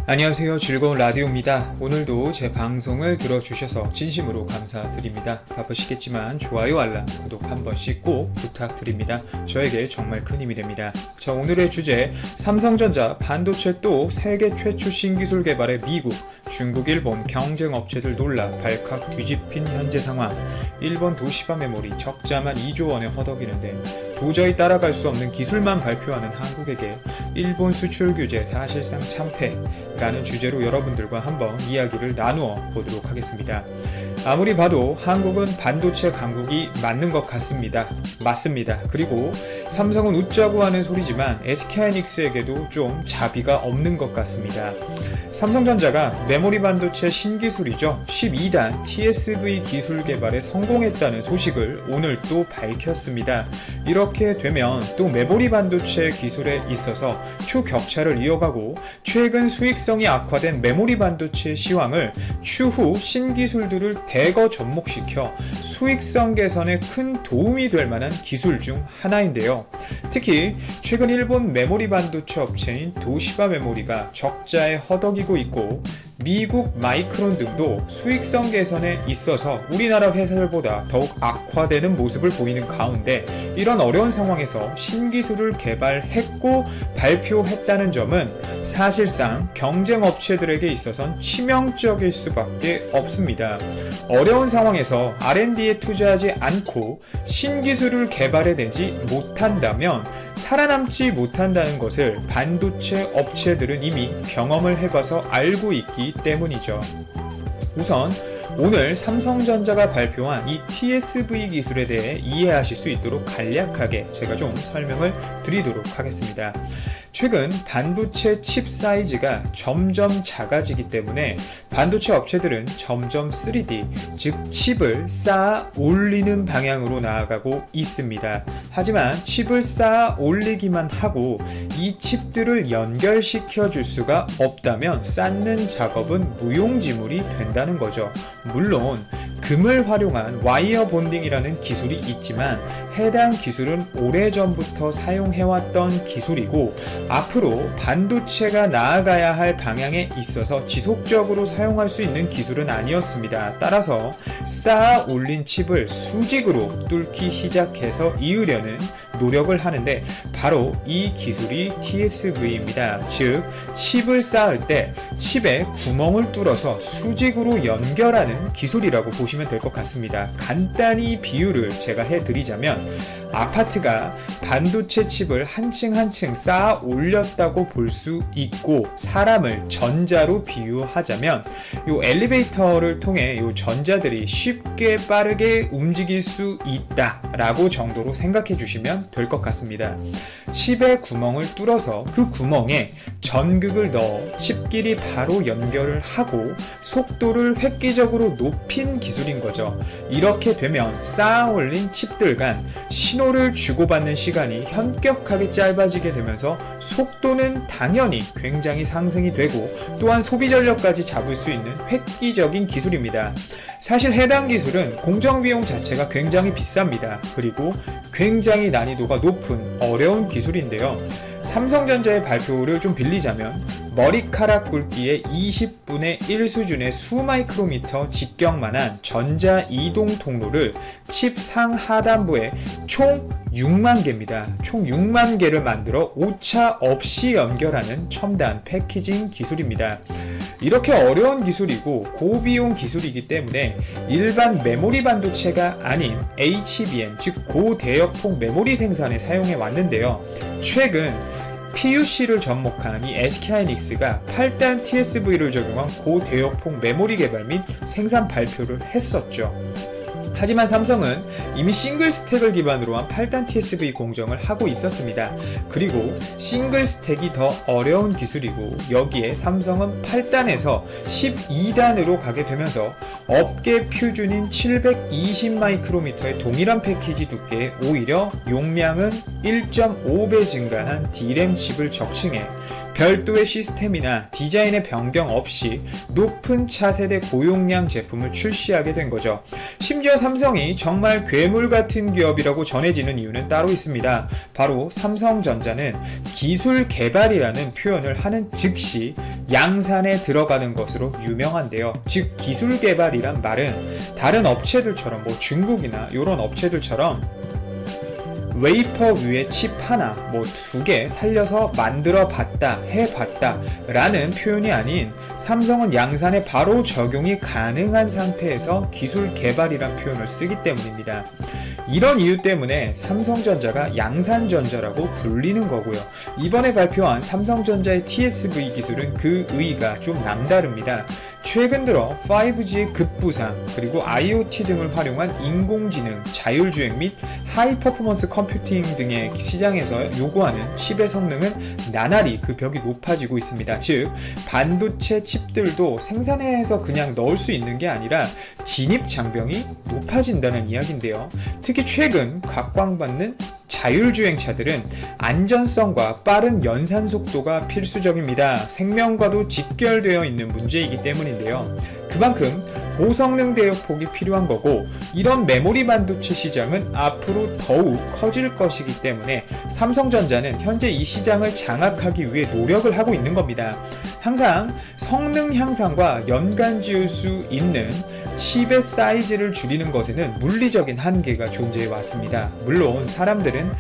안녕하세요. 즐거운 라디오입니다. 오늘도 제 방송을 들어주셔서 진심으로 감사드립니다. 바쁘시겠지만 좋아요, 알람, 구독 한 번씩 꼭 부탁드립니다. 저에게 정말 큰 힘이 됩니다. 자, 오늘의 주제, 삼성전자 반도체 또 세계 최초 신기술 개발에 미국, 중국, 일본 경쟁업체들 놀라 발칵 뒤집힌 현재 상황. 일본 도시바 메모리 적자만 2조 원에 허덕이는데 도저히 따라갈 수 없는 기술만 발표하는 한국에게 일본 수출 규제 사실상 참패라는 주제로 여러분들과 한번 이야기를 나누어 보도록 하겠습니다. 아무리 봐도 한국은 반도체 강국이 맞는 것 같습니다. 맞습니다. 그리고 삼성은 웃자고 하는 소리지만 SK하이닉스에게도 좀 자비가 없는 것 같습니다. 삼성전자가 메모리 반도체 신기술이죠. 12단 TSV 기술 개발에 성공했다는 소식을 오늘 또 밝혔습니다. 이렇게 되면 또 메모리 반도체 기술에 있어서 초격차를 이어가고 최근 수익성이 악화된 메모리 반도체 시황을 추후 신기술들을 대거 접목시켜 수익성 개선에 큰 도움이 될 만한 기술 중 하나인데요. 특히 최근 일본 메모리 반도체 업체인 도시바 메모리가 적자에 허덕이고 있고 미국 마이크론 등도 수익성 개선에 있어서 우리나라 회사들보다 더욱 악화되는 모습을 보이는 가운데 이런 어려운 상황에서 신기술을 개발했고 발표했다는 점은 사실상 경쟁 업체들에게 있어선 치명적일 수밖에 없습니다. 어려운 상황에서 R&D에 투자하지 않고 신기술을 개발해내지 못한다면 살아남지 못한다는 것을 반도체 업체들은 이미 경험을 해봐서 알고 있기 때문이죠. 우선 오늘 삼성전자가 발표한 이 TSV 기술에 대해 이해하실 수 있도록 간략하게 제가 좀 설명을 드리도록 하겠습니다. 최근 반도체 칩 사이즈가 점점 작아지기 때문에 반도체 업체들은 점점 3D, 즉 칩을 쌓아 올리는 방향으로 나아가고 있습니다. 하지만 칩을 쌓아 올리기만 하고 이 칩들을 연결시켜 줄 수가 없다면 쌓는 작업은 무용지물이 된다는 거죠. 물론 금을 활용한 와이어 본딩이라는 기술이 있지만 해당 기술은 오래전부터 사용해왔던 기술이고 앞으로 반도체가 나아가야 할 방향에 있어서 지속적으로 사용할 수 있는 기술은 아니었습니다. 따라서 쌓아 올린 칩을 수직으로 뚫기 시작해서 이으려는 노력을 하는데 바로 이 기술이 TSV입니다. 즉 칩을 쌓을 때 칩에 구멍을 뚫어서 수직으로 연결하는 기술이라고 보시면 될 것 같습니다. 간단히 비유를 제가 해드리자면 아파트가 반도체 칩을 한 층 한 층 쌓아 올렸다고 볼 수 있고 사람을 전자로 비유하자면 이 엘리베이터를 통해 이 전자들이 쉽게 빠르게 움직일 수 있다라고 정도로 생각해 주시면 될 것 같습니다. 칩에 구멍을 뚫어서 그 구멍에 전극을 넣어 칩끼리 바로 연결을 하고 속도를 획기적으로 높인 기술인 거죠. 이렇게 되면 쌓아 올린 칩들 간 신호를 주고받는 시간이 현격하게 짧아지게 되면서 속도는 당연히 굉장히 상승이 되고 또한 소비 전력까지 잡을 수 있는 획기적인 기술입니다. 사실 해당 기술은 공정비용 자체가 굉장히 비쌉니다. 그리고 굉장히 난이도가 높은 어려운 기술인데요. 삼성전자의 발표를 좀 빌리자면 머리카락 굵기의 20분의 1 수준의 수마이크로미터 직경만한 전자 이동 통로를 칩 상하단부에 총 6만 개입니다. 총 6만 개를 만들어 오차 없이 연결하는 첨단 패키징 기술입니다. 이렇게 어려운 기술이고 고비용 기술이기 때문에 일반 메모리 반도체가 아닌 HBM, 즉 고대역폭 메모리 생산에 사용해 왔는데요. 최근 PUC를 접목한 이 SK하이닉스가 8단 TSV를 적용한 고대역폭 메모리 개발 및 생산 발표를 했었죠. 하지만 삼성은 이미 싱글 스택을 기반으로 한 8단 TSV 공정을 하고 있었습니다. 그리고 싱글 스택이 더 어려운 기술이고 여기에 삼성은 8단에서 12단으로 가게 되면서 업계 표준인 720마이크로미터의 동일한 패키지 두께에 오히려 용량은 1.5배 증가한 D램 칩을 적층해 별도의 시스템이나 디자인의 변경 없이 높은 차세대 고용량 제품을 출시하게 된 거죠. 심지어 삼성이 정말 괴물 같은 기업이라고 전해지는 이유는 따로 있습니다. 바로 삼성전자는 기술 개발이라는 표현을 하는 즉시 양산에 들어가는 것으로 유명한데요. 즉 기술 개발이란 말은 다른 업체들처럼 중국이나 이런 업체들처럼 웨이퍼 위에 칩 하나, 2개 살려서 만들어 봤다, 해봤다 라는 표현이 아닌 삼성은 양산에 바로 적용이 가능한 상태에서 기술 개발이란 표현을 쓰기 때문입니다. 이런 이유 때문에 삼성전자가 양산전자라고 불리는 거고요. 이번에 발표한 삼성전자의 TSV 기술은 그 의의가 좀 남다릅니다. 최근 들어 5G의 급부상 그리고 IoT 등을 활용한 인공지능, 자율주행 및 하이퍼포먼스 컴퓨팅 등의 시장에서 요구하는 칩의 성능은 나날이 그 벽이 높아지고 있습니다. 즉 반도체 칩들도 생산해서 그냥 넣을 수 있는 게 아니라 진입 장벽이 높아진다는 이야기인데요. 특히 최근 각광받는 자율주행차들은 안전성과 빠른 연산 속도가 필수적입니다. 생명과도 직결되어 있는 문제이기 때문인데요. 그만큼 고성능 대역폭이 필요한 거고, 이런 메모리 반도체 시장은 앞으로 더욱 커질 것이기 때문에 삼성전자는 현재 이 시장을 장악하기 위해 노력을 하고 있는 겁니다. 항상 성능 향상과 연관 지을 수 있는 칩의 사이즈를 줄이는 것에는 물리적인 한계가 존재해 왔습니다. 물론 사람들은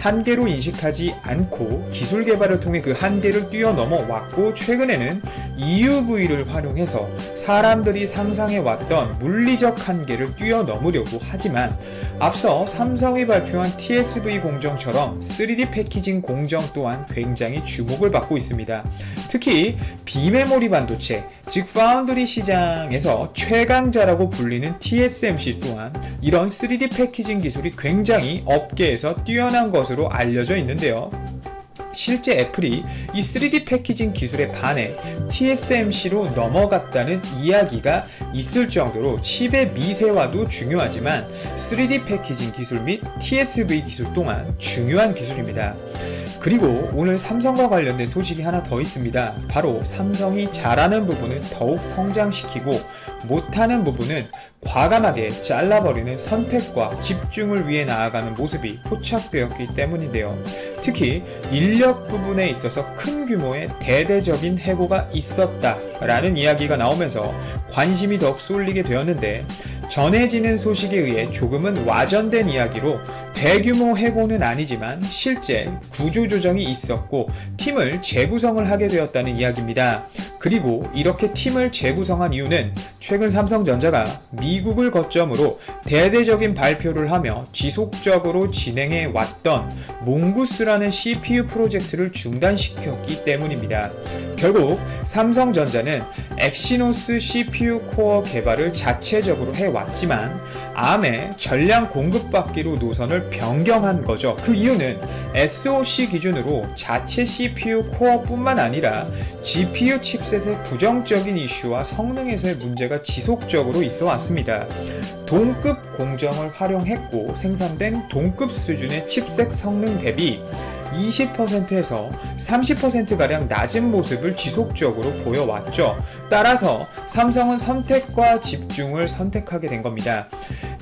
한계로 인식하지 않고 기술 개발을 통해 그 한계를 뛰어넘어 왔고, 최근에는 EUV를 활용해서 사람들이 상상해 왔던 물리적 한계를 뛰어넘으려고 하지만, 앞서 삼성이 발표한 TSV 공정처럼 3D 패키징 공정 또한 굉장히 주목을 받고 있습니다. 특히 비메모리 반도체, 즉 파운드리 시장에서 최강자라고 불리는 TSMC 또한 이런 3D 패키징 기술이 굉장히 업계에서 뛰어난 것으로 알려져 있는데요. 실제 애플이 이 3D 패키징 기술에 반해 TSMC로 넘어갔다는 이야기가 있을 정도로 칩의 미세화도 중요하지만 3D 패키징 기술 및 TSV 기술 또한 중요한 기술입니다. 그리고 오늘 삼성과 관련된 소식이 하나 더 있습니다. 바로 삼성이 잘하는 부분은 더욱 성장시키고 못하는 부분은 과감하게 잘라버리는 선택과 집중을 위해 나아가는 모습이 포착되었기 때문인데요. 특히 인력 부분에 있어서 큰 규모의 대대적인 해고가 있었다라는 이야기가 나오면서 관심이 더욱 쏠리게 되었는데, 전해지는 소식에 의해 조금은 와전된 이야기로 대규모 해고는 아니지만 실제 구조조정이 있었고 팀을 재구성을 하게 되었다는 이야기입니다. 그리고 이렇게 팀을 재구성한 이유는 최근 삼성전자가 미국을 거점으로 대대적인 발표를 하며 지속적으로 진행해 왔던 몽구스라는 CPU 프로젝트를 중단시켰기 때문입니다. 결국 삼성전자는 엑시노스 CPU 코어 개발을 자체적으로 해왔지만 ARM의 전량 공급받기로 노선을 변경한 거죠. 그 이유는 SoC 기준으로 자체 CPU 코어뿐만 아니라 GPU 칩셋의 부정적인 이슈와 성능에서의 문제가 지속적으로 있어 왔습니다. 동급 공정을 활용했고 생산된 동급 수준의 칩셋 성능 대비 20%에서 30%가량 낮은 모습을 지속적으로 보여왔죠. 따라서 삼성은 선택과 집중을 선택하게 된 겁니다.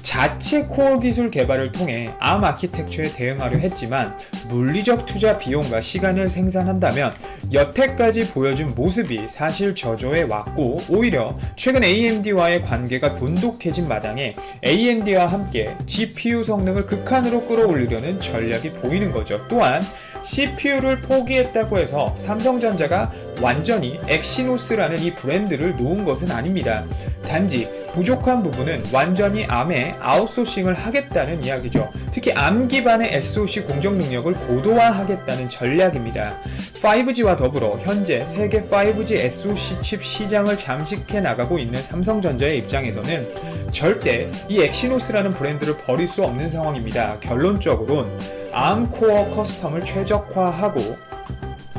자체 코어 기술 개발을 통해 ARM 아키텍처에 대응하려 했지만 물리적 투자 비용과 시간을 생산한다면 여태까지 보여준 모습이 사실 저조해 왔고, 오히려 최근 AMD와의 관계가 돈독해진 마당에 AMD와 함께 GPU 성능을 극한으로 끌어올리려는 전략이 보이는 거죠. 또한 CPU를 포기했다고 해서 삼성전자가 완전히 엑시노스라는 이 브랜드를 놓은 것은 아닙니다. 단지 부족한 부분은 완전히 ARM에 아웃소싱을 하겠다는 이야기죠. 특히 ARM 기반의 SoC 공정 능력을 고도화하겠다는 전략입니다. 5G와 더불어 현재 세계 5G SoC 칩 시장을 잠식해 나가고 있는 삼성전자의 입장에서는 절대 이 엑시노스라는 브랜드를 버릴 수 없는 상황입니다. 결론적으로는 ARM 코어 커스텀을 최적화하고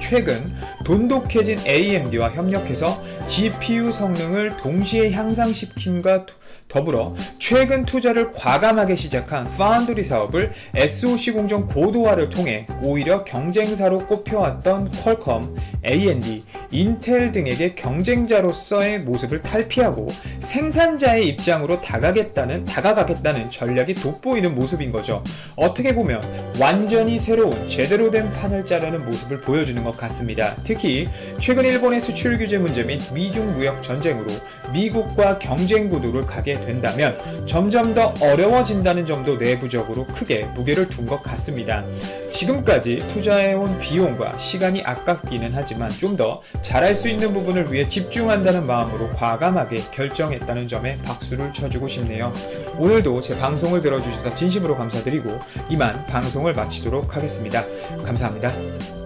최근 돈독해진 AMD와 협력해서 GPU 성능을 동시에 향상시킴과 더불어 최근 투자를 과감하게 시작한 파운드리 사업을 SoC 공정 고도화를 통해 오히려 경쟁사로 꼽혀왔던 퀄컴, AMD, 인텔 등에게 경쟁자로서의 모습을 탈피하고 생산자의 입장으로 다가가겠다는 전략이 돋보이는 모습인 거죠. 어떻게 보면 완전히 새로운 제대로 된 판을 짜려는 모습을 보여주는 것 같습니다. 특히 최근 일본의 수출 규제 문제 및 미중 무역 전쟁으로 미국과 경쟁 구도를 가게 된다면 점점 더 어려워진다는 점도 내부적으로 크게 무게를 둔 것 같습니다. 지금까지 투자해온 비용과 시간이 아깝기는 하지만 좀 더 잘할 수 있는 부분을 위해 집중한다는 마음으로 과감하게 결정했다는 점에 박수를 쳐주고 싶네요. 오늘도 제 방송을 들어주셔서 진심으로 감사드리고 이만 방송을 마치도록 하겠습니다. 감사합니다.